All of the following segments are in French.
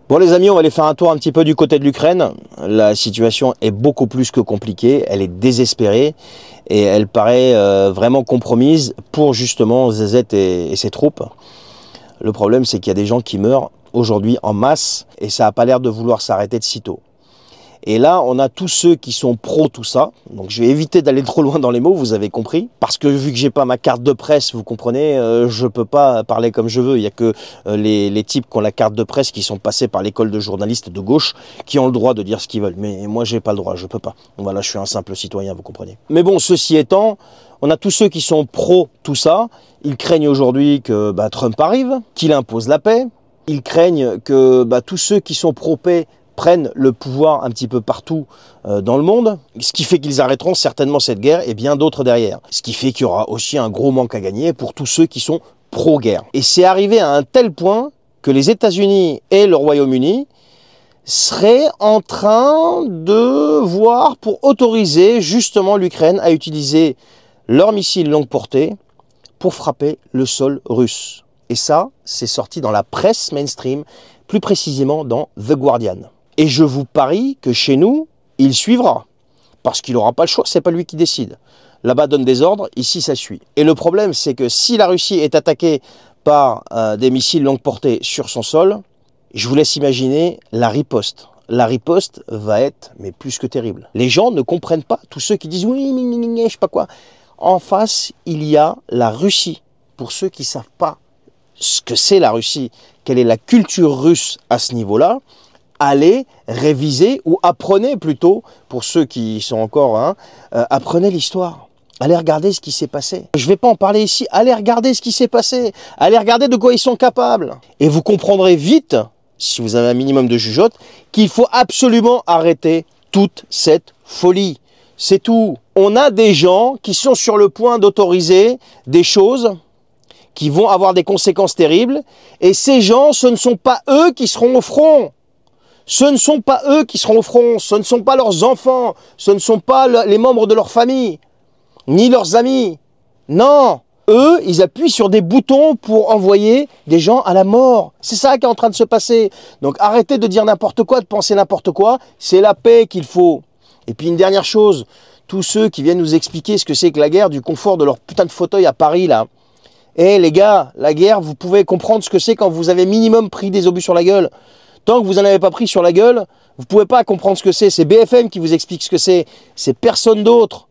Bon les amis, on va aller faire un tour un petit peu du côté de l'Ukraine. La situation est beaucoup plus que compliquée, elle est désespérée et elle paraît vraiment compromise pour justement ZZ et ses troupes. Le problème c'est qu'il y a des gens qui meurent aujourd'hui en masse et ça n'a pas l'air de vouloir s'arrêter de sitôt. Et là, on a tous ceux qui sont pro tout ça. Donc, je vais éviter d'aller trop loin dans les mots, vous avez compris. Parce que vu que j'ai pas ma carte de presse, vous comprenez, je peux pas parler comme je veux. Il y a que les types qui ont la carte de presse, qui sont passés par l'école de journalistes de gauche, qui ont le droit de dire ce qu'ils veulent. Mais moi, j'ai pas le droit, je peux pas. Voilà, je suis un simple citoyen, vous comprenez. Mais bon, ceci étant, on a tous ceux qui sont pro tout ça. Ils craignent aujourd'hui que Trump arrive, qu'il impose la paix. Ils craignent que tous ceux qui sont pro-paix prennent le pouvoir un petit peu partout dans le monde, ce qui fait qu'ils arrêteront certainement cette guerre et bien d'autres derrière. Ce qui fait qu'il y aura aussi un gros manque à gagner pour tous ceux qui sont pro-guerre. Et c'est arrivé à un tel point que les États-Unis et le Royaume-Uni seraient en train de voir pour autoriser justement l'Ukraine à utiliser leurs missiles longue portée pour frapper le sol russe. Et ça, c'est sorti dans la presse mainstream, plus précisément dans The Guardian. Et je vous parie que chez nous, il suivra. Parce qu'il n'aura pas le choix, c'est pas lui qui décide. Là-bas donne des ordres, ici ça suit. Et le problème, c'est que si la Russie est attaquée par des missiles longue portée sur son sol, je vous laisse imaginer la riposte. La riposte va être, mais plus que terrible. Les gens ne comprennent pas, tous ceux qui disent oui, je sais pas quoi. En face, il y a la Russie. Pour ceux qui ne savent pas ce que c'est la Russie, quelle est la culture russe à ce niveau-là, allez réviser ou apprenez plutôt, pour ceux qui sont encore, apprenez l'histoire. Allez regarder ce qui s'est passé. Je ne vais pas en parler ici, allez regarder ce qui s'est passé. Allez regarder de quoi ils sont capables. Et vous comprendrez vite, si vous avez un minimum de jugeote, qu'il faut absolument arrêter toute cette folie. C'est tout. On a des gens qui sont sur le point d'autoriser des choses qui vont avoir des conséquences terribles. Et ces gens, ce ne sont pas eux qui seront au front. Ce ne sont pas eux qui seront au front, ce ne sont pas leurs enfants, ce ne sont pas les membres de leur famille, ni leurs amis. Non, eux, ils appuient sur des boutons pour envoyer des gens à la mort. C'est ça qui est en train de se passer. Donc arrêtez de dire n'importe quoi, de penser n'importe quoi, c'est la paix qu'il faut. Et puis une dernière chose, tous ceux qui viennent nous expliquer ce que c'est que la guerre, du confort de leur putain de fauteuil à Paris, là. Eh les gars, la guerre, vous pouvez comprendre ce que c'est quand vous avez minimum pris des obus sur la gueule. Tant que vous n'en avez pas pris sur la gueule, vous ne pouvez pas comprendre ce que c'est. C'est BFM qui vous explique ce que c'est personne d'autre.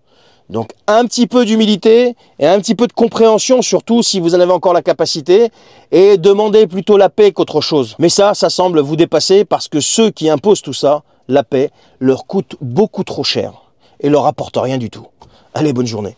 Donc un petit peu d'humilité et un petit peu de compréhension, surtout si vous en avez encore la capacité, et demandez plutôt la paix qu'autre chose. Mais ça semble vous dépasser parce que ceux qui imposent tout ça, la paix, leur coûte beaucoup trop cher et leur apporte rien du tout. Allez, bonne journée.